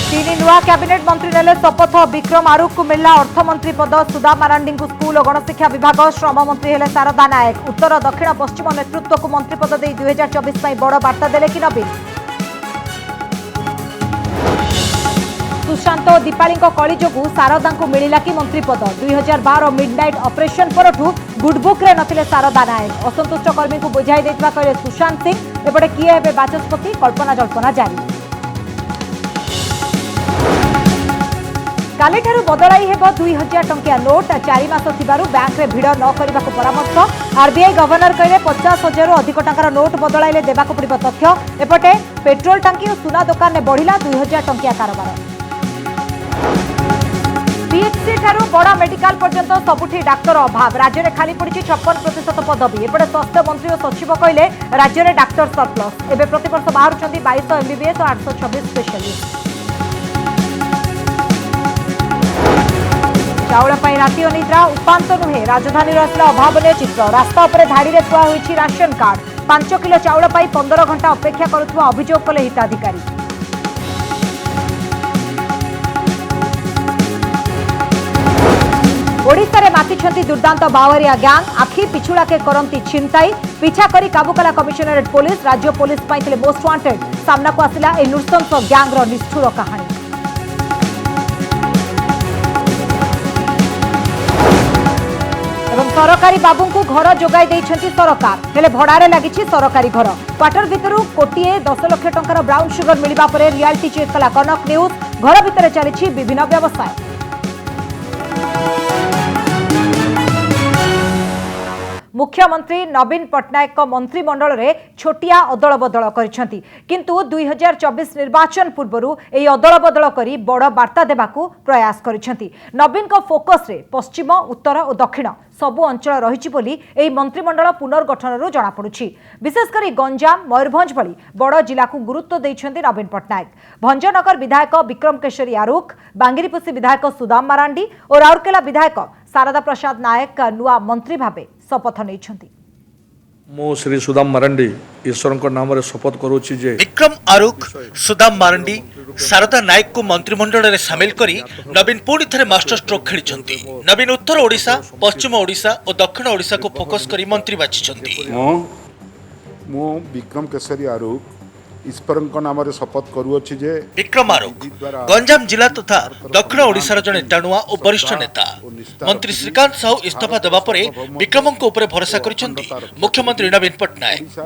तीन नुआ कैबिनेट मंत्री ने शपथ विक्रम आरुख को मिलला अर्थमंत्री पद सुधा मारांडी को स्कूल और गणशिक्षा विभाग श्रम मंत्री हेले शारदा नायक उत्तर दक्षिण पश्चिम नेतृत्व को मंत्री पद दे 2024 बड़ बार्ता देले कि नवीन सुशांत और दीपाली कली जो शारदा को मिलला कि मंत्री पद 2012 मिडनाइट ऑपरेशन परठू गुडबुक रे नथिले शारदा नायक असंतुष्ट कर्मी को बुझाई देथिबा कहले सुशांत सिंह एपटे किए हेबे बाचस्पति कल्पना जल्पना जारी काली ठारू बदलाई हेब 2000 टंकिया नोट 4 मास थिबारु बैंक रे भिड़ न करने को परामर्श आरबीआई गवर्नर कहले 50,000 अधिक टंकार नोट बदलाइले देबाक पड़िबो तथ्य एपटे पेट्रोल टांकी और सुना दुकान में बढ़िला 2000 टंकिया कारोबार पीएचसी ठारू बड़ा मेडिकल पर्यंत सबुठी डाक्तर अभाव राज्य में खाली पड़ी 56% पदवी एपटे स्वास्थ्य मंत्री और सचिव कहले राज्य में डाक्तर सरप्लस एवं प्रतिवर्ष बाहर 2200 एमबीबीएस और 826 स्पेशलिस्ट चाउल राति अनिद्रा उपांत नुहे राजधानी आसला अभावन चित्र रास्ता उपर धाड़ी में थुआ होईछि राशन कार्ड 5 किलो चाउल 15 घंटा अपेक्षा करुवा अभियोग कले हिताधिकारी ओडिशा रे मातिछंती दुर्दांत बावरिया गैंग आखि पिछुड़ा के करंती छिनताई पीछा करी काबू कला कमिशनरेट पुलिस राज्य पुलिस पाइथिले मोस्ट वांटेड सामना को आसिला ए नृशंस गैंग रो निष्ठुर कहानी सरकारी बाबू को घर जोगाई देइछंती सरकार हेले भड़ारे लागिछि सरकारी घर क्वार्टर भितरु कोटिए 10 लाख टंकार ब्राउन सुगर मिलिबा परे रियलिटी चेक कला कनक न्यूज घर भितर चलिछि विभिन्न व्यवसाय मुख्यमंत्री नवीन पट्टनायक मंत्रिमंडल रे छोटिया अदल बदल करिसेंती किंतु 2024 निर्वाचन पूर्वरु एई अदल बदल करी बड़ वार्ता देबाकू प्रयास करिसेंती नवीन को फोकस रे पश्चिम उत्तर और दक्षिण सबु अंचल रहिछि बोली एई मंत्रिमंडल पुनर्गठनरु जणा पडुछि विशेषकर गंजाम मयूरभंज भली बड़ जिला को गुरुत्व दैछंती नवीन पट्टनायक भंजनगर विधायक विक्रम केशरी आरुख बांगिरीपोषी विधायक सुदाम मारांडी और राउरकेला विधायक शारदा प्रसाद नायक नुआ मंत्री भावे शपथ नहीं मो श्री सुदाम मारांडी ईश्वर नाम रे शपथ करूची जे विक्रम आरुख सुदाम मारांडी शारदा नायक को मंत्रिमंडल रे शामिल करी नवीन पुणी थे मास्टर स्ट्रोक खेली नवीन उत्तर ओडिशा पश्चिम ओडिशा और दक्षिण ओडिशा को फोकस करी मंत्री बाछिछंती मो विक्रम केसरी आरुख ईश्वर नाम रे शपथ करूची जे विक्रम आरुख गंजाम जिला तथा दक्षिण ओडिशार जने टाणुआ और वरिष्ठ नेता मंत्री श्रीकांत साहू इस्तीफा देवा परे विक्रम को ऊपर भरोसा करिसेंती मुख्यमंत्री नवीन पट्टनायक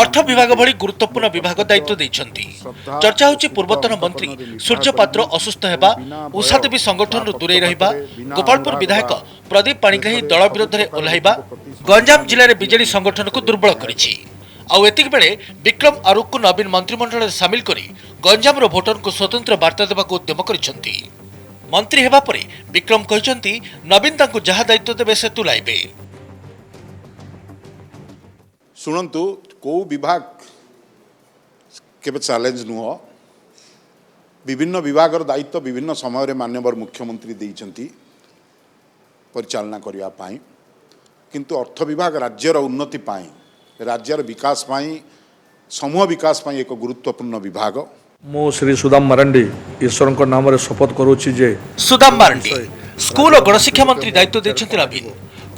अर्थ विभाग भली गुरुत्वपूर्ण विभाग दायित्व दैछंती चर्चा होची पूर्वतन मंत्री सूर्य पात्र असुस्थ हेबा उषादेवी संगठन रु दूरे रहिबा गोपालपुर विधायक प्रदीप पाणिग्राही दल विरोध में ओह्लाइबा गंजाम जिले में बीजेडी संगठन को दुर्बल करिछि आउ एतिक बेले विक्रम आरुख को नवीन मंत्रिमंडल में सामिल करी गंजाम रो भोटर को स्वतंत्र वार्ता देबाक उद्यम करिसेंती मंत्री हेबा परे विक्रम कहिसेंती नवीन तांको जहा दायित्व देबे से तुलाइबे सुनंतु को विभाग केबे चैलेंज नुह विभिन्न विभागर दायित्व विभिन्न समय रे माननीय मुख्यमंत्री देइछंती परिचालना करिया पाई किंतु अर्थ विभाग राज्यर उन्नति पाई राज्यर विकास पाई समूह विकास पाई एक गुरुत्वपूर्ण विभाग मो श्री सुदाम मारांडी ईश्वर नाम रे शपथ करूची जे सुदाम मारांडी स्कूल और गणशिक्षा मंत्री दायित्व दैछंती नवीन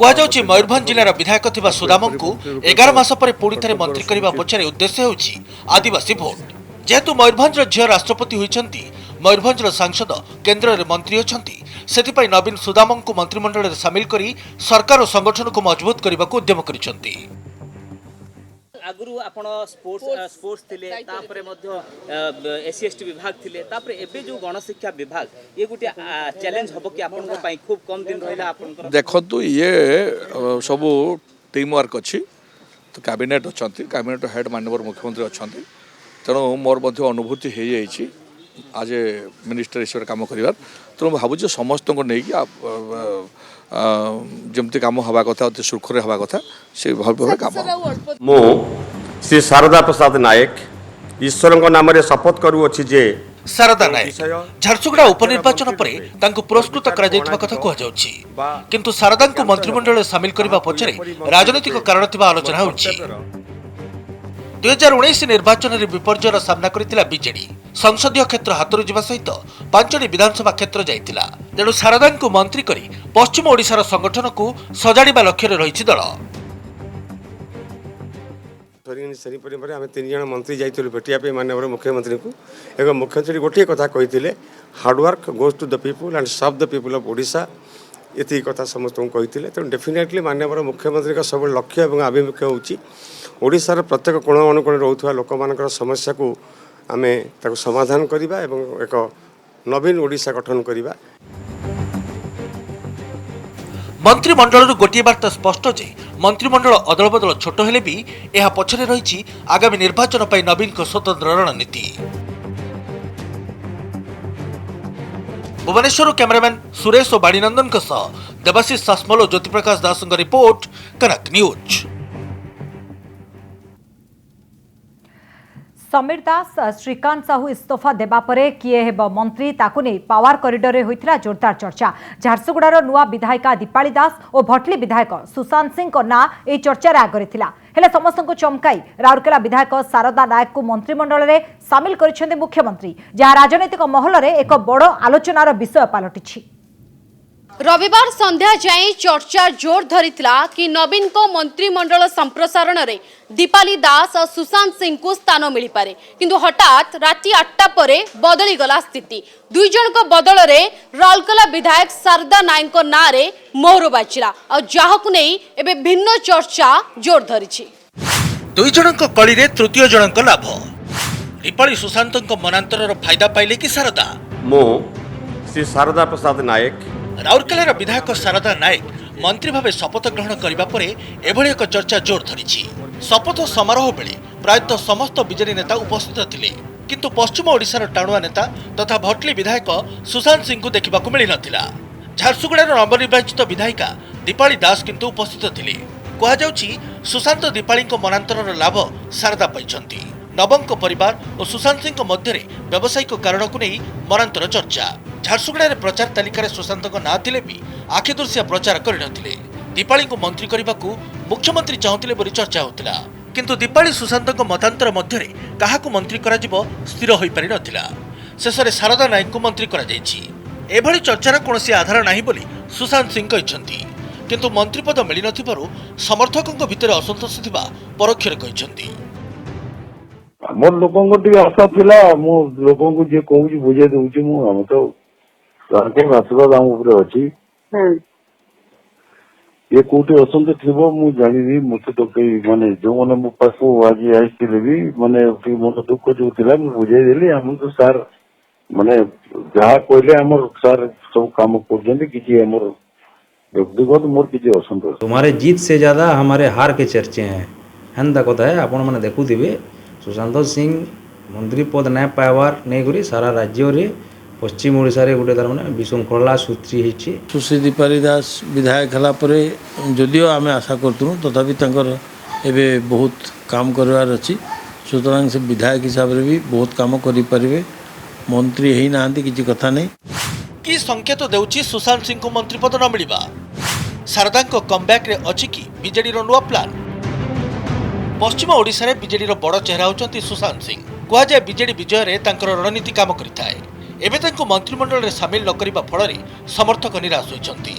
कहुछि मयूरभंज जिलार विधायक थिबा सुदाम को 11 मास पर पुणी थे मंत्री करबा पछरे उद्देश्य होछि आदिवासी भोट जेहेतु मयूरभंज झियो राष्ट्रपति होइछंती मयूरभंज सांसद केंद्र रे मंत्री अछंती सेथिपाई नवीन सुदाम को मंत्रिमंडल रे शामिल करी सरकार और संगठन को मजबूत करबा को उद्यम करिसेंती आगुरु आपण स्पोर्ट्स थिले तापरे मध्य एससी एसटी विभाग थिले तापरे एबे जो गणशिक्षा विभाग ये गुटे चैलेंज हबो कि आपण को पई खूब कम दिन रहिला आपण देखो तो ये सब टीम वर्क अछि तो कैबिनेट अछंती कैबिनेट हेड माननीय मुख्यमंत्री अछंती तेणु मोर मध्य अनुभूति हो जाइए आज मिनिस्टर हिसाब से कम कर तेणु भावुँ समस्त को लेकिन जमती कम हवा कथा सुरखुरे हवा कथा से भाव कम मु श्री शारदा प्रसाद नायक ईश्वर नाम रे शपथ करूछि जे शारदा नायक झारसुगुड़ा उपनिर्वाचन पर तांको पुरस्कृत करा जायतिबा कथा कहै जाउछि किंतु शारदा को मंत्रिमंडल में शामिल करबा पछरे राजनीतिक कारण थिबा आलोचना होउछि 2019 निर्वाचन में विपर्जयर सामना करथिला बीजेडी संसदीय क्षेत्र हातरू जिबा सहित 5टी विधानसभा क्षेत्र जाइतिला। तेणु शारदा को मंत्री करी पश्चिम ओडिशार संगठन को सजाड़िबा लक्ष्य रही दल। आम 3 जन मंत्री जाइलु भेटिया माननीय मुख्यमंत्री को एवं मुख्यमंत्री गोटे कथा कही hard work goes to the people and serve the people of Odisha ये कथा समस्त कही तेणु डेफिनेटली माननीय मुख्यमंत्री का सब लक्ष्य और आभिमुख्य होशार प्रत्येक कोण अनुकोण रोथुवा लोक मान समस्या को आम समाधान करवा एवं एक नवीन ओडिशा गठन करवा। मंत्रिमंडल गोटे बार्ता स्पष्ट जे मंत्रिमंडल अदल बदल छोट हेले भी यह पछरे रही आगामी निर्वाचन पर नवीन को स्वतंत्र रणनीति। भुवनेश्वर कैमरामैन सुरेश और बाणीनंदन देवाशीष सासमल और ज्योतिप्रकाश दास रिपोर्ट कनक न्यूज। समीर दास श्रीकांत साहू इस्तीफा देबा परे किए हेब मंत्री ताकु नै पावर कॉरिडोर रे होइतिला जोरदार चर्चा। झारसुगुड़ार नुआ विधायिका दीपाली दास और भटली विधायक सुशांत सिंह को ना ए चर्चा आगे थिला हेले समस्त को चमकाई राउरकेला विधायक शारदा नायक को मंत्रिमंडल रे सामिल करिसेंते मुख्यमंत्री, जहाँ राजनीतिक महल रे एक बड़ आलोचनार विषय पलटिछि। रविवार संध्या जाए चर्चा जोर धरिथिला कि नवीन को मंत्रिमंडल संप्रसारण रे दीपाली दास और सुशांत सिंह को स्थान मिल पारे, किंतु हठात राति 8टा परे बदली गला स्थिति। दुई जन को बदल रे राउरकेला विधायक शारदा नायक ना रे मोहर बाजिला और जाहकु नहीं एबे भिन्न चर्चा जोर धरिछि। दुई जन को कली रे तृतीय जन को लाभ दीपाली सुशांत को मनांतर फायदा पाइले कि शारदा। मो श्री शारदा प्रसाद नायक राउरकेलार विधायक शारदा नायक मंत्री भाव शपथ ग्रहण करने पर एभली एक चर्चा जोर धरिछि। शपथ समारोह बेले प्रायतः समस्त बीजेडी नेता उपस्थित थिले, किंतु पश्चिम ओडिशार टाणुआ नेता तथा भटली विधायक सुशांत सिंह को देखा मिल नथिला। झारसुगुड़ार नवनिर्वाचित विधायिका दीपाली दास किंतु उपस्थित थिले। कहुछि सुशांत दीपाली मनांतर लाभ शारदा पाइछंती। नवम को परिवार और सुशांत सिंह मध्य व्यावसायिक कारण को नहीं मनांतर चर्चा। झारसुगुड़ा प्रचार तालिकार सुशांत ना थिले भी आखिदृश्य प्रचार करनथिले। दीपाली को मंत्री करने को मुख्यमंत्री चाहूले बोली चर्चा होतिला, किंतु दीपाली सुशांत मतांतर मध्य क्या मंत्री करा स्थिर हो पारि नथिला। शेष में शारदा नायक को मंत्री करा जायछि। एभली चर्चार कौनसी आधार नहीं बोली सुशांत सिंह कहछंती, किंतु मंत्री पद मिल नथिबारु समर्थकों भितर असंतोष थिबा परोक्षरे कहछंती। मोर लोकों को टिके आशा थिला, मो लोकों को जे कहूची बुझे दउची मु हम तो सरके आशीर्वाद आम ऊपर अछि। ये कोटी असंत थिबो मु जानिबी मते तो कई माने जो माने मो पासो आज आइथिले भी माने मन दुख जो थिला मु बुझे देली। हम तो सर माने जहा कहले हमर सर सब काम करजंदी किछि हमर व्यक्तिगत मोर किछि असंतोष। तुम्हारे जीत से ज्यादा हमारे हार के चर्चे हैं हेन्ता कथा है। आपण माने देखुथिबे सुशांत सिंह मंत्री पद ना पाइबार नहीं करी सारा राज्य रे पश्चिम ओडिशा रे गोटे तार माने विशृंखला सूत्री हिची। सुश्री दीपाली दास विधायक हला परे जदियो आमे आशा करतु तथापि तांकर एबे बहुत काम करवार अछि, सुतरां से विधायक हिसाब रे भी बहुत काम करि परिबे। मंत्री हेई नांती किछि कथा नहीं। की संकेत देउछि सुशांत सिंह को मंत्री पद न मिलिबा। शारदा को कमबैक रे अछि कि बीजेडी रो नुआ प्लान। पश्चिम ओडिशा रे बीजेडी रो बड़ चेहरा होचंती सुशांत सिंह। कुआ जाय बीजेडी विजय रे तांकर रणनीति काम करिथाय। एबे तांको मंत्रिमंडल रे शामिल न करिबा फଳରେ समर्थक निराश होइछंती।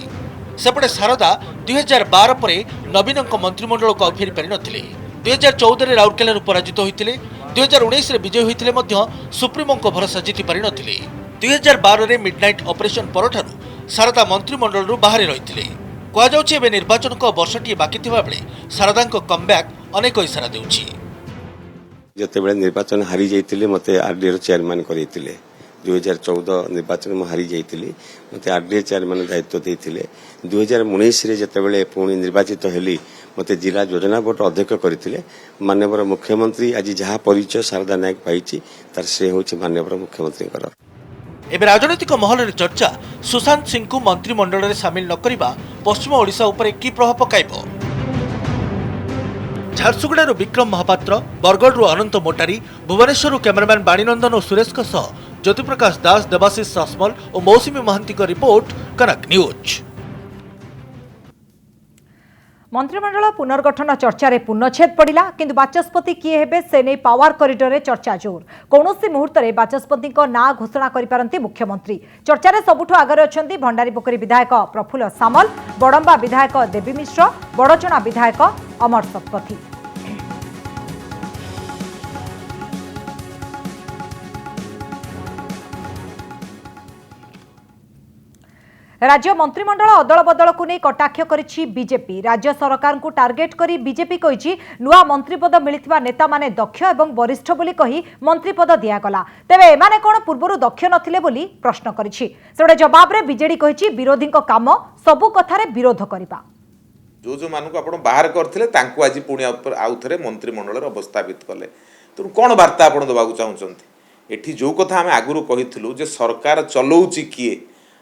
सेपटे शारदा 2012 परे नवीन को मंत्रिमंडल को फेरी पारि नथिले। 2014 रे राउरकेला पराजित होइतिले। 2019 रे विजय होइतिले मध्य सुप्रीमो को भरोसा जीति पारि नथिले। 2012 रे मिडनाइट ऑपरेशन परठारु शारदा मंत्रिमंडल रु बाहर रहितिले। कुआ जाउछि एबे निर्वाचन को वर्षटी बाकी थिबा बेले शारदा को कमबैक अनेक इशारा देउछि। जते बेले निर्वाचन हारी जाइतिले मते आरडीए रो चेयरमैन करितिले। 2014 निर्वाचन में हारी जाइतिली मते आरडीए चेयरमैन दायित्व देइतिले। 2019 रे जते बेले पुणी निर्वाचित हेली मते जिला योजना बोर्ड अध्यक्ष करथिले। माननीय मुख्यमंत्री आज जहाँ परिचय शारदा नायक पाइछि तार श्रेय होछि माननीय मुख्यमंत्री कर। एबे राजनीतिक महल रे चर्चा सुशांत सिंह को मंत्रिमंडल रे शामिल न करिबा पश्चिम ओडिशा उपरे की प्रभाव पकाइबो। झारसुगुड़ा विक्रम महापात्र, बरगढ़ अनंत मोटारी, भुवनेश्वर कैमरामैन बाणीनंदन और सुरेश ज्योतिप्रकाश दास, देवाशीष सासमल और मौसुमी महांती का रिपोर्ट कनक न्यूज। मंत्रिमंडल पुनर्गठन चर्चा पूर्णछेद पड़ा किंतु बाचस्पति किए हेबे से नहीं पावर कॉरिडोर रे चर्चा जोर कौनसी मुहूर्त में बाचस्पति ना घोषणा करिपारंती मुख्यमंत्री चर्चा सबुठु आगे अछंती भंडारीपोखरी विधायक प्रफुल्ल सामल बड़ंबा विधायक देवी मिश्र बड़चना विधायक अमर शतपथी। राज्य मंत्रिमंडल अदल बदल को नहीं कटाक्ष करिछि बीजेपी राज्य सरकार को टार्गेट करी बीजेपी कहिछि नुआ मंत्रिपद मिलिथिबा नेता माने दक्ष एवं वरिष्ठ बोली कही मंत्रिपद दियागला तेबे एमाने कोन पूर्वरु दक्ष नथिले बोली प्रश्न करिछि सेडे जवाब रे बीजेडी कहिछि विरोधी काम सबु कथारे विरोध करिबा जो जो मानक आपण बाहर करथिले तांको आज पुणी आउ थरे मंत्रिमंडल रे अवस्थापित कले तो कोन वार्ता आपण दबाकू चाहुचंती एठी जो कथा हम आगुरु कहिथिलु जे सरकार चलौछि किए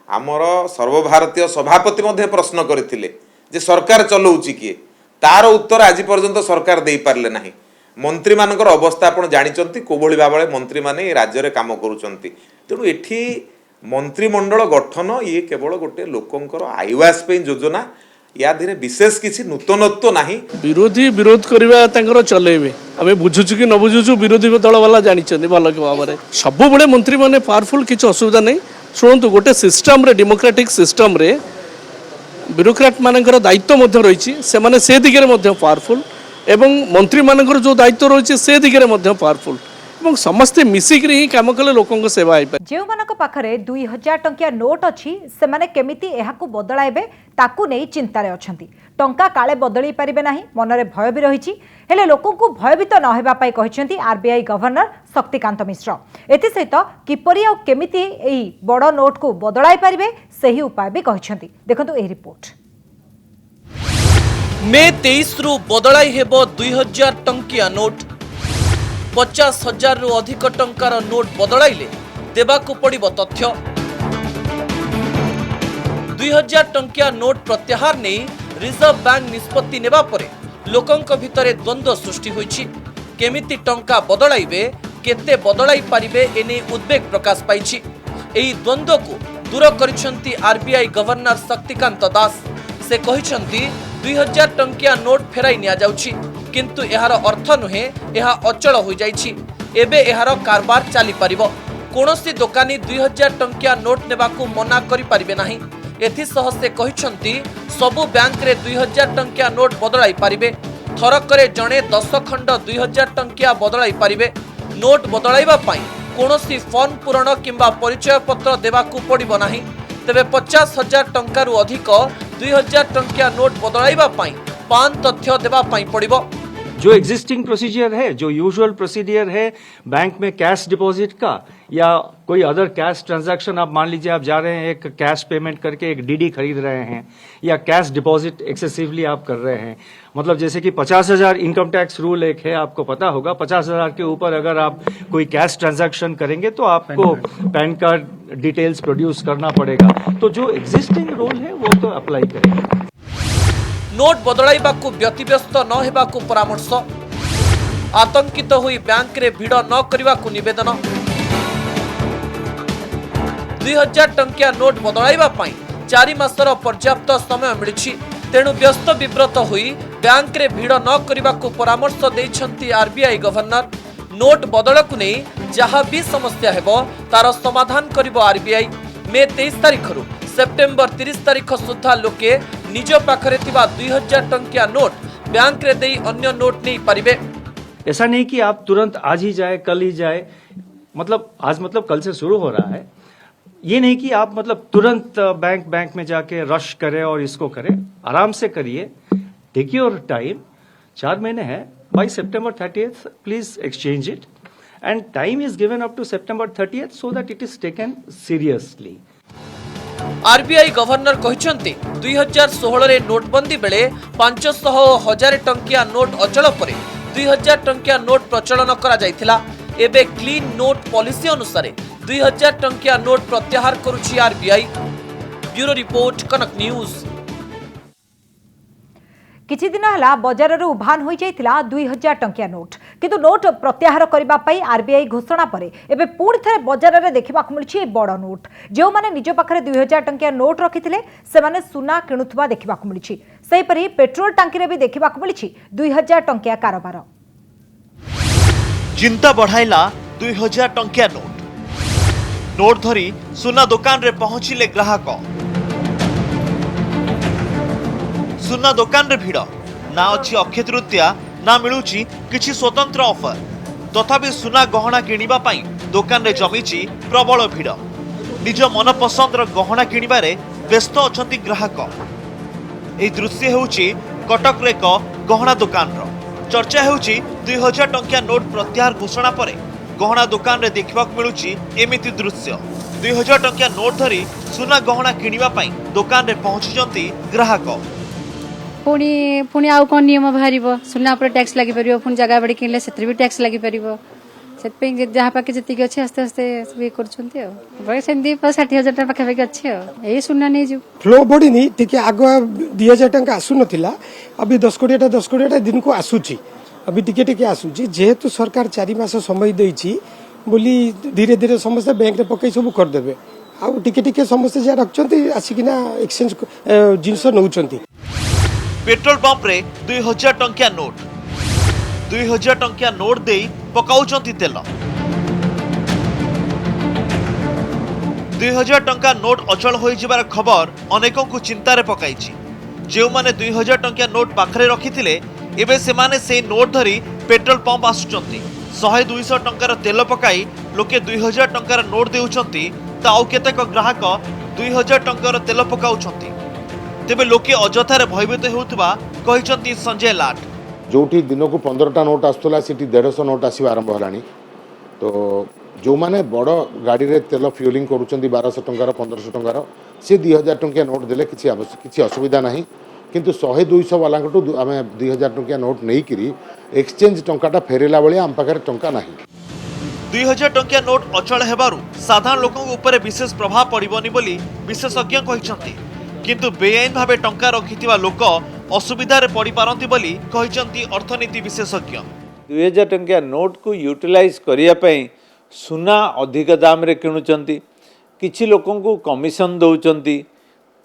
आमर सर्वभारतीय सभापति मध्य प्रश्न करथिले जे सरकार चलौछि किए तार उत्तर आज पर्यंत सरकार दे पारले नाही मंत्री मानकर अवस्था आपण जानिचंती कोभଳି भाबळे मंत्री माने राज्य रे काम करूचंती तेणु एठी मंत्रिमंडल गठन ये केवल गोटे लोकंकर आयवास पे योजना या धीरे विशेष किसी नूतनत्व नाही विरोधी विरोध करबा तांकर चलेबे आमे बुझुछु कि न बुझुछु विरोधी दल वाला जानिचंती भल भाव रे सब बळे मंत्री माने पावरफुल किछ असुविधा नहीं शुणु गोटे सिस्टम रे डेमोक्रेटिक सिस्टम रे ब्यूरोक्राट मानकर दायित्व मध्य रही से दिगरे मध्य पावरफुल एवं मंत्री मानकर जो दायित्व रही से दिगरे मध्य पावरफुल एवं समस्ते मिसिक ही काम कले लोकों सेवा हो जो मानक पाखरे 2000 टंकिया नोट अच्छी से माने केमिति एहाकू बदलाइबे ताकू नहीं चिंतारे अछंती टंका काले बदली पारिबे नाही मनरे भय भी रहिछि हेले लोकों को भयभीत न हेबा पाई कहिसेंती आरबीआई गवर्नर शक्तिकांत मिश्र एथि सहित किपरि आ केमिति एही बड़ नोट को बदलाई पारिबे सही उपाय भी कहिसेंती देखंतु एही रिपोर्ट मे 23 रु बदलाई हेबो 2000 टंकिया नोट 50,000 रु अधिक टंकार नोट बदलाइले देबाकू पड़िबो तथ्य 2000 टंकिया नोट प्रत्याहार नहीं रिजर्व बैंक निष्पत्ति नेबा परे लोकंक भितरे द्वंद्व सृष्टि होइछि केमिति टंका बदलाइबे केते बदलाई पारिबे एने उद्वेग प्रकाश पाइछि एही द्वंद्व को दूर करिसंती आरबीआई गवर्नर शक्तिकांत दास से कहिसंती 2000 टंकिया नोट फेराई निया जाउछि किंतु एहार अर्थ नुहे एहा अचल हो जाइछि एबे एहार कारबार चली परिबो कोनोसी दुकानी 2000 टंकिया नोट नेबाकू मना करि परिबे नाही एथि सह से कहिसंती सबु बैंक रे 2000 टंकिया नोट बदलाई पारिबे थरकरे जणे 10 खंड 2000 टंकिया बदलाई पारिबे नोट बदलाइबा पई कोनोसी फॉर्म पूरण किंबा परिचय पत्र देबाकू पड़िबो नाही तेबे 50,000 टंका रु अधिक 2000 टंकिया नोट बदलाइबा पई पान तथ्य देबा पई पड़िबो जो एग्जिस्टिंग प्रोसीजर है जो यूजुअल प्रोसीजर है बैंक में कैश डिपॉजिट का या कोई अदर कैश ट्रांजैक्शन आप मान लीजिए आप जा रहे हैं एक कैश पेमेंट करके एक डीडी खरीद रहे हैं या कैश डिपॉजिट एक्सेसिवली आप कर रहे हैं मतलब जैसे कि 50,000 इनकम टैक्स रूल एक है आपको पता होगा 50,000 के ऊपर अगर आप कोई कैश ट्रांजैक्शन करेंगे तो आपको पैन कार्ड डिटेल्स प्रोड्यूस करना पड़ेगा तो जो एग्जिस्टिंग रूल है वो तो अप्लाई करेगा नोट बदलाइबाकू व्यतिव्यस्त न हेबाकू परामर्श आतंकित होई बैंक रे भिड़ न करिबाकू निवेदन 2000 टंकिया नोट बदलाइबा पई 4 मासर पर्याप्त समय मिलिछि तेणु व्यस्त विव्रत होई बैंक रे भिड़ न करिबाकू परामर्श दैछंती आरबीआई गवर्नर नोट बदलकू नै जहाँ भी समस्या हेबो तार समाधान करिबो आरबीआई मे 23 तारिख रु सेप्टेम्बर 30 तारिख सुधा लोके निज पाखरे थिबा 2000 टंकिया नोट बैंक रे देई अन्य नोट नहीं पारिबे ऐसा नहीं कि आप तुरंत आज ही जाए कल ही जाए मतलब आज मतलब कल से शुरू हो रहा है ये नहीं कि आप मतलब तुरंत बैंक में जाके रश करें और इसको करें आराम से करिए टेक योर टाइम 4 महीने हैं बाय सितंबर 30th please exchange it and time is given up to सितंबर 30th so that it is taken seriously RBI governor कहिसंती 2016 रे नोटबंदी बेले 500 और 1000 टंकिया नोट अचल परे 2000 टंकिया नोट प्रचलन करा जायथिला एबे क्लीन नोट पॉलिसी अनुसार 2000 टंकिया नोट प्रत्याहार करुछि आरबीआई ब्यूरो रिपोर्ट कनक न्यूज किछि दिन हला बाजार रे उभान होई जायतिला 2000 टंकिया नोट किंतु नोट प्रत्याहार करबा पई आरबीआई घोषणा परे एबे पुणी थे बजार में देखा मिली बड़ नोट जो माने निज पाखे 2000 टंकिया नोट रखिथिले सेमाने सुना किणुथुबा देखा मिली सेहीपरि पेट्रोल टांकी भी देखा मिली 2000 टंकिया कारोबार। चिंता बढ़ाइला 2000 टंकिया नोट धरी सुना दुकान रे पहुंचिले ग्राहक। सुना दुकान रे भिड़ ना अच्छी अक्षय तृतीया ना मिलूची किछि स्वतंत्र ऑफर तथापि सुना गहना किनिबा पई दुकान रे जमीची प्रबल भिड़। निज मन पसंदर गहना किनिबारे व्यस्त अछंती ग्राहक। एही दृश्य हेउची कटक रे एक गहना दुकान रो चर्चा हेउची 2000 टंकिया नोट प्रत्याहार घोषणा परे गहना दुकान रे देखा मिलूची एमिति दृश्य। 2000 टंकिया नोट धरी सुना गहना किनिबा पई दुकान रे पहुंचीजंती ग्राहक। पुणी पुणी आउ कौन नियम बाहर सुना पर टैक्स लगी पार पुणी जगह बाड़ी किनले से भी टैक्स लगी पार से जहाँ पाखे जी अच्छे आस्ते आस्ते सब ये करमती 60,000 पाखापाखि अच्छे यही सुना नहीं जो फ्लो बढ़ी टी आग 2000 टंका आसु ना अभी 10 कोटी दिन को आसूची अभी टिके आसूची जेहेतु सरकार 4 मास समय देछि बोली धीरे धीरे समस्ते बैंक रे पकई सब करदेबे आ टिके समस्ते जहाँ रखछंती आसिकिना एक्सचेंज जिनस नउछंती। पेट्रोल पंप रे 2000 टंकिया नोट 2000 टंकिया नोट दे पकाउछंती तेल। 2000 टंका नोट अचल हो जिबार खबर अनेकों को चिंता रे पकाइछि। जेउ माने 2000 टंकिया नोट पाखरे रखिथिले एबे से माने से नोट धरी पेट्रोल पंप आसुचंती 100-200 टंकार तेल पकाई लोके 2000 टंकार नोट देउछंती ता आउ केतेक ग्राहक 2000 टंकार तेल पकाउछंती। तेबे लोके अजथारे भयभीत हेउतबा कहिसंती संजय लाट। जोठी दिन को 15टा नोट आसुला सिटी 150 नोट आसी आरंभ हलानी तो जो माने बड़ गाड़ी रे तेल फ्यूलिंग करूचंती 1200 टंकार 1500 टंकार से 2000 टंकिया नोट देले किछि असुविधा नाही किंतु 100-200 वाला को आमे 2000 टंकिया नोट नहीं करी एक्सचेंज टंकाटा फेरेला बळे आम पाखरे टंका नाही। 2000 टंकिया नोट अचल हेबारु साधारण लोकन ऊपर विशेष प्रभाव पड़िबनी बोली विशेषज्ञ कहिसंती किंतु बेआईन भावे टंका रखिथिबा लोक असुविधा रे पड़ी पारंती बोली कहिसंती अर्थनीति विशेषज्ञ। 2000 टंकिया नोट को यूटिलाइज करिया पई सुना अधिक दाम रे किणुचंती किछि लोकन को कमिशन दउचंती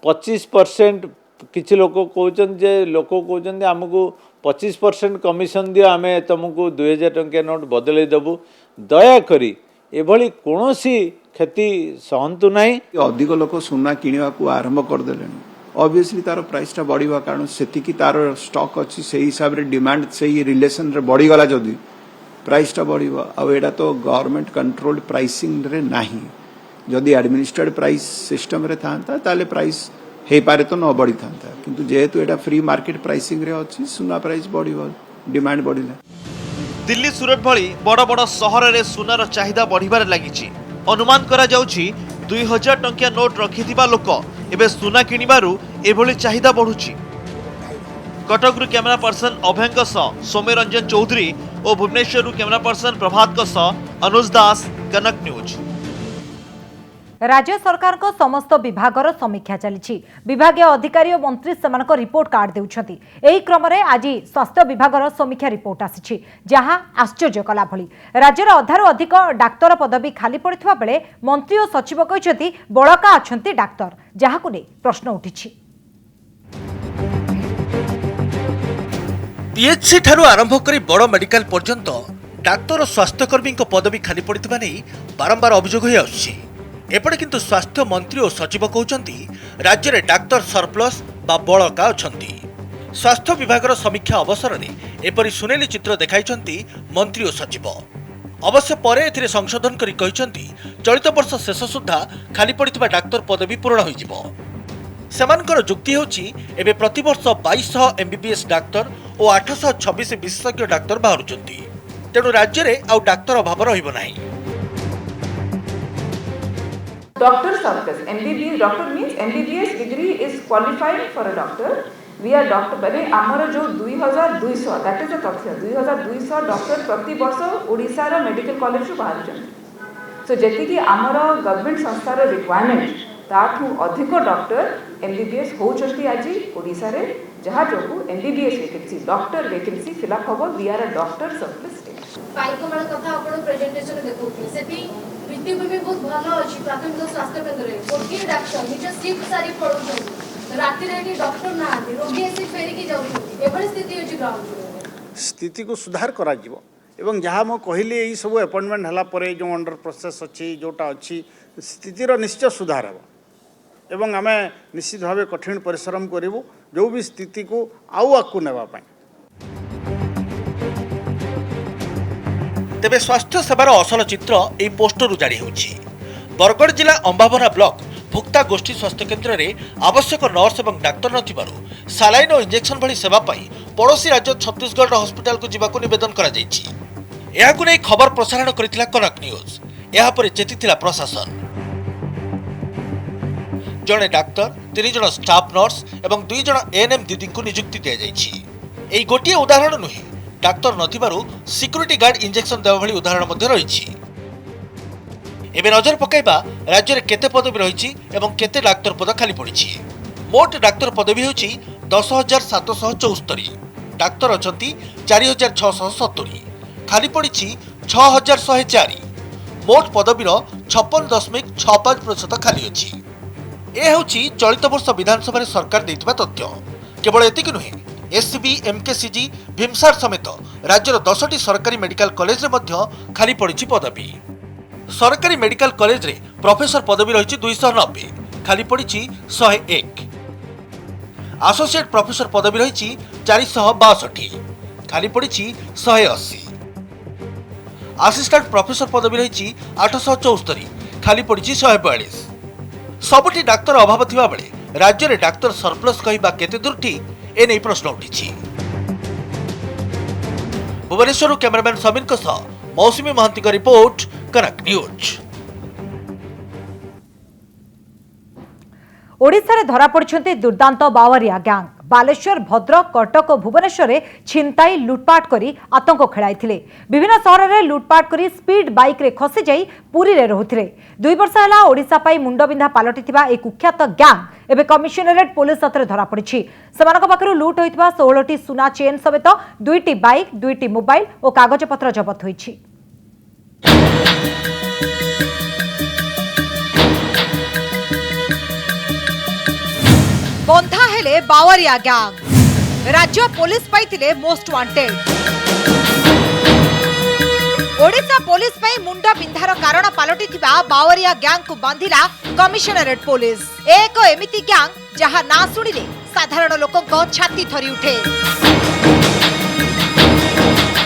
25% किछि लोक कहउचन जे लोक कहउचन हमकु 25% कमिशन दियो आमे तुमको 2000 टंकिया नोट बदले देबु दया करी एभली कोनोसी क्षति सहंतु नाही। अधिक लोक सुना किनिवा को आरंभ कर देलेन ऑब्वियसली तार प्राइसटा बढ़िबा कारण सेतिकी तार स्टॉक अछि से हिसाब रे डिमांड से रिलेशन रे बढ़ी गला जदी प्राइसटा बढ़िबा आ एडा तो गवर्नमेंट कंट्रोल्ड प्राइसिंग रे नाही जदी एडमिनिस्ट्रेटेड प्राइस सिस्टम रे थांता ताले प्राइस हे पारे तो न बढ़ी थांता किंतु जेहेतु एडा फ्री मार्केट प्राइसिंग रे अछि सुना प्राइस बढ़िबा डिमांड बढ़िला। दिल्ली सूरत भली बड़ बड़ सहर रे सुनार चाहिदा बढ़िबार लागिछि। अनुमान करा जाउछि 2000 टंकिया नोट रखिथिबा लोक एबे सुना किनिबारु एभली चाहिदा बढ़ुछि। कटकरु कैमरा पर्सन अभयंक सह सौम्यरंजन चौधरी और भुवनेश्वरु कैमरा पर्सन प्रभात सह अनुज दास कनक न्यूज। राज्य सरकार को समस्त विभागर समीक्षा चली विभागीय अधिकारी और मंत्री सेमानक रिपोर्ट कार्ड देउछंती। एही क्रम रे आज स्वास्थ्य विभागर समीक्षा रिपोर्ट आसीछि जहां आश्चर्य कला भली राज्यर अधारु अधिक डाक्तर पदवी खाली पड़िथबा बेले मंत्री और सचिव कहिसंती बळका अछंती डाक्तर जहाकु नै प्रश्न उठिछि। पीएचसी ठारू आरंभ करी बड़ मेडिकल पर्यंत डाक्तर और स्वास्थ्यकर्मी पदवी खाली पड़िथबा नै बारंबार अभियोग होई आछि। एपटे किंतु स्वास्थ्य मंत्री और सचिव कहउचंती राज्य रे डाक्तर सरप्लस बा बळका अछंती। स्वास्थ्य विभागर समीक्षा अवसर में एपरी सुनेली चित्र देखाइछंती मंत्री और सचिव। अवश्य परे एथिरे संशोधन करी कहिछंती चलित वर्ष शेष सुद्धा खाली पड़िथबा डाक्तर पदवी पूर्ण होई जिवो। सेमानकर जुक्ति होछि एबे प्रति वर्ष 2200 एमबीबीएस डाक्तर और 826 विशेषज्ञ डाक्तर बाहरुचंती तेणु राज्य रे आउ डाक्तर अभाव रहिबो नाही। Doctor surplus, MBBS, doctor means MBBS degree is qualified for a doctor. We are doctor, बने आमर जो 2200 that is the तथ्य 2200 डॉक्टर प्रति वर्ष ओडिशा रो मेडिकल कॉलेज रो बाहर जन। सो जेति कि आमर गवर्नमेंट संस्था रो रिक्वायरमेंट ताठू अधिक डॉक्टर MBBS होउचंती आज ओडिशा रे जहा जो MBBS vacancy doctor vacancy fill up होबो we are a doctor surplus state. Paikamal କଥା ଆପଣ ପ୍ରେଜେଣ୍ଟେସନ ଦେଖଉଥିଲେ ସେଠି ଭିତ୍ତିଭୂମି ବି ବହୁତ ଭଲ ଅଛି ପ୍ରାଥମିକ ସ୍ୱାସ୍ଥ୍ୟ କେନ୍ଦ୍ରରେ ଗୋଟିଏ ଡାକ୍ତର ନିଜ ସିଫ୍ଟ ସାରି ପଳଉଛନ୍ତି ରାତିରେ ଏଠି ଡକ୍ଟର ନାହାନ୍ତି ରୋଗୀ ଆସି ଫେରିକି ଯାଉଛନ୍ତି ଏଭଳି ସ୍ଥିତି ଅଛି ଗ୍ରାଉଣ୍ଡ स्थिति को सुधार करा जिवो एवं जहाँ मैं कहली यही सब अपॉइंटमेंट हला परे जो अंडर प्रोसेस अच्छी जोटा अच्छी स्थितिर निश्चय सुधार हे एवं आम निश्चित भाव कठिन परिश्रम करूँ जो भी स्थिति को आउ आगू नेबाई। तेबे स्वास्थ्य सेवार असल चित्र एई पोस्टर जारी होछि। बरगढ़ जिला अंबाभरा ब्लॉक भुक्ता गोष्ठी स्वास्थ्य केन्द्र में आवश्यक नर्स और डाक्तर नथिबारु सालाइन और इंजेक्शन भली सेवा पाई पड़ोशी राज्य छत्तीसगढ़ हॉस्पिटल को जीवाकु निवेदन करा जायछि। एहाकु नै खबर प्रसारण करितला कनक न्यूज। एहा परे चेतिथिला प्रशासन। जड़े डाक्तर 3 जण स्टाफ नर्स और 2 जण एएनएम दीदी को नियुक्ति दिया जायछि। एई गोटिए उदाहरण नुहे डाक्तर नथिबारु सिक्यूरिटी गार्ड इंजेक्शन देवा भली उदाहरण मध्ये रहिछि। एबे नजर पकाइबा राज्य में केते पदवी रही एवं केते डाक्तर पद खाली पड़ी। मोट डाक्तर पदवी होची 10,774, डाक्तर अछंती 4,670, खाली पड़ी 6,104। मोट पदवीर 56.65% खाली अछि। ए होची चलित वर्ष विधानसभा सरकार देथिबा तथ्य। केवल एतिक नुहे एससीबी एमकेसीजी भीमसार समेत राज्यर 10टी सरकारी मेडिकल कॉलेज रे मध्य खाली पड़ी पदवी। सरकारी मेडिकल कॉलेज रे प्रोफेसर पदवी रही 290, खाली पड़ी 101। एसोसिएट प्रोफेसर पदवी रही 462, खाली पड़ी 180। असिस्टेंट प्रोफेसर पदवी रही 874, खाली पड़ी 142। सबुठी डाक्तर अभाव थिबा बेले राज्य में डाक्तर सरप्लस कहबा केते दूरटी ए नै प्रश्न उठी। भुवनेश्वर कैमरामैन समीर को सह मौसुमी महांती का रिपोर्ट, कनक न्यूज। ओडिशा धरा पड़ते दुर्दांत बावरिया गैंग। बालेश्वर, भद्रक, कटक और भुवनेश्वर छिनताई लुटपाट करी आतंक खेलाइथिले। विभिन्न सहर में लुटपाट करी स्पीड बाइक रे खसी जाई पुरी रे रहुथिले। 2 वर्ष होला ओडिशा पाई मुंडबिंधा पालटिथिबा एक कुख्यात गैंग एबे कमिशनरेट पुलिस हाथ धरा पड़ी। सेमानक पाखरु लुट होइथिबा 16टी सुना चेन समेत 2टी बाइक, 2टी मोबाइल और कागजपत्र जबत होइछि। बंधा हेले बावरिया गैंग। राज्य पुलिस पाइथिले मोस्ट वांटेड। ओडिशा पुलिस पई मुंड बिंधार कारण पालटिथिबा बावरिया गैंग को बांधिला कमिशनरेट पुलिस। एक एमिति गैंग जहां ना सुनिले साधारण लोकंको छाती थरी उठे।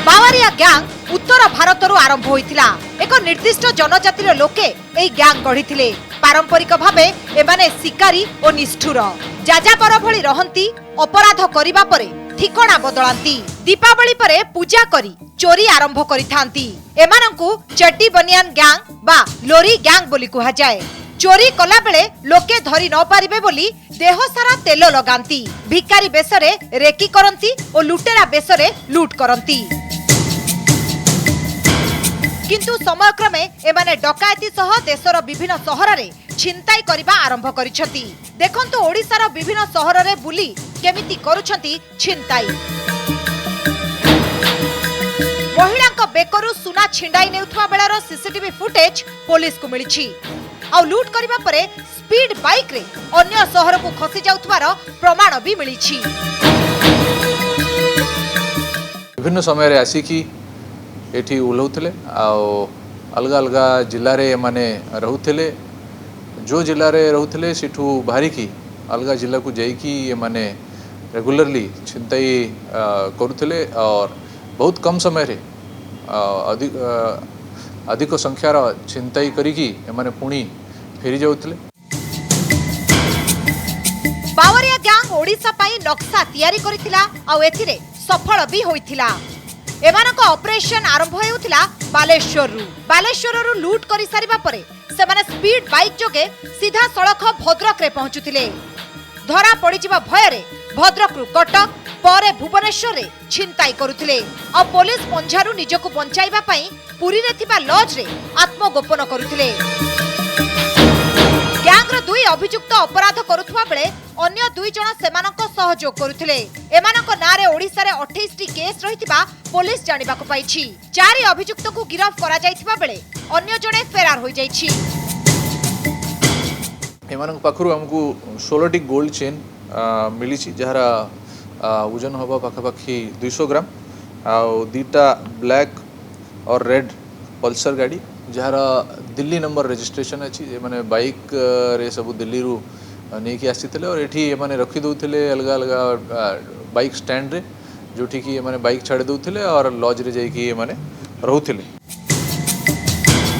बावरिया गैंग उत्तर भारतरू आरंभ होइथिला। एक निर्दिष्ट जनजातिर लोके एई गैंग गढ़िथिले। पारंपरिक भावे एमाने शिकारी और निष्ठुर जाजापर भली रहंती। अपराध करिबा परे ठिकाना बदलांती। दीपावली परे पूजा करी चोरी आरंभ करिथांती। एमानंकु चड्डी बनियान गैंग बा लोरी गैंग बोली कुहा जाए। चोरी कला बेले लोके धरी न पारिबे बोली देह सारा तेल लगांती। भिकारी बेसरे रेकी करंती और लुटेरा बेसरे लूट करंती। किंतु समयक्रमे एमाने डकायती सह देशर विभिन्न सहर रे छिनताई करिबा आरंभ करिसथि। देखंतु ओडिसार विभिन्न सहर रे बुली केमिति करूछंती छिनताई। महिलांक बेकरु सुना छिंडाई नेउथवा बेलार सीसीटीवी फुटेज पुलिस को मिलिछि। आ लूट करिबा परे स्पीड बाइक रे अन्य सहर को खसी जाउथवार प्रमाण भी मिलिछि। विभिन्न समय रे आसी की एठी उलौथले आ अलग अलग जिल्ला रे माने रहउथले। जो जिल्ला रे रहउथले सेठू बाहरी की अलग जिल्ला को जाई की माने रेगुलरली छिनताई करूथले और बहुत कम समय रे अधिक संख्यार छिनताई करिकी माने पुणी फेरी जाउथले। बावरिया गैंग ओडिशा पाई नक्शा तैयारी करिथिला आ एथिरे सफल भी होइथिला। एमानक ऑपरेशन आरंभ हेउथिला बालेश्वररू लूट करि सारिबा परे सेमाने स्पीड बाइक जोगे सीधा सड़क भद्रक रे पहुंचुथिले। धरा पड़िजिबा भयरे भद्रकरू कटक परे भुवनेश्वर रे छिनताई करुथिले। आ पुलिस पंझारू निजको बंचाइबा पई पुरी रे थिबा लॉज रे आत्मगोपन करुथिले। गैंग रो दुई अभियुक्त अपराध करुवा बेले अन्य 2 जण सेमानक सहयोग करुथिले। एमानक नारे ओडिसा रे 28 टी केस रहितिबा पुलिस जानिबाकु पाइछि। 4 अभियुक्त को गिरफ्त करा जायथिबा बेले अन्य जणे फरार होई जाइछि। एमानक पाखरु हमकु 16 टी गोल्ड चेन मिली जहारा ओजन हवा पाखापाखि 200 ग्राम आउ 2टा ब्लैक और रेड पल्सर गाड़ी जहारा दिल्ली नंबर रजिस्ट्रेशन अच्छी माने बाइक रे सब दिल्ली रु नहीं आसी और ये माने रखी दौले अलग अलग बाइक स्टैंड रे जोठी कि माने बाइक छाड़ी दौले और लॉज रे जाइए माने रहउथिले।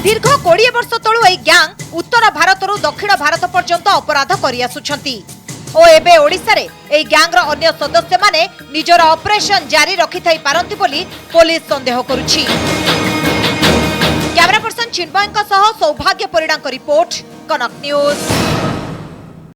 दीर्घ 20 वर्ष तळु ए गैंग उत्तर भारत रु दक्षिण भारत पर्यंत अपराध करि आसुछंती ओ एबे ओडिसा रे ए गैंग रो अन्य सदस्य माने निजर ऑपरेशन जारी रखि थाई पारंती बोली पुलिस संदेह करुछि। कैमरा पर्सन चिन्मयଙ୍କ सह सौभाग्य परिडाଙ୍କ रिपोर्ट कनक न्यूज।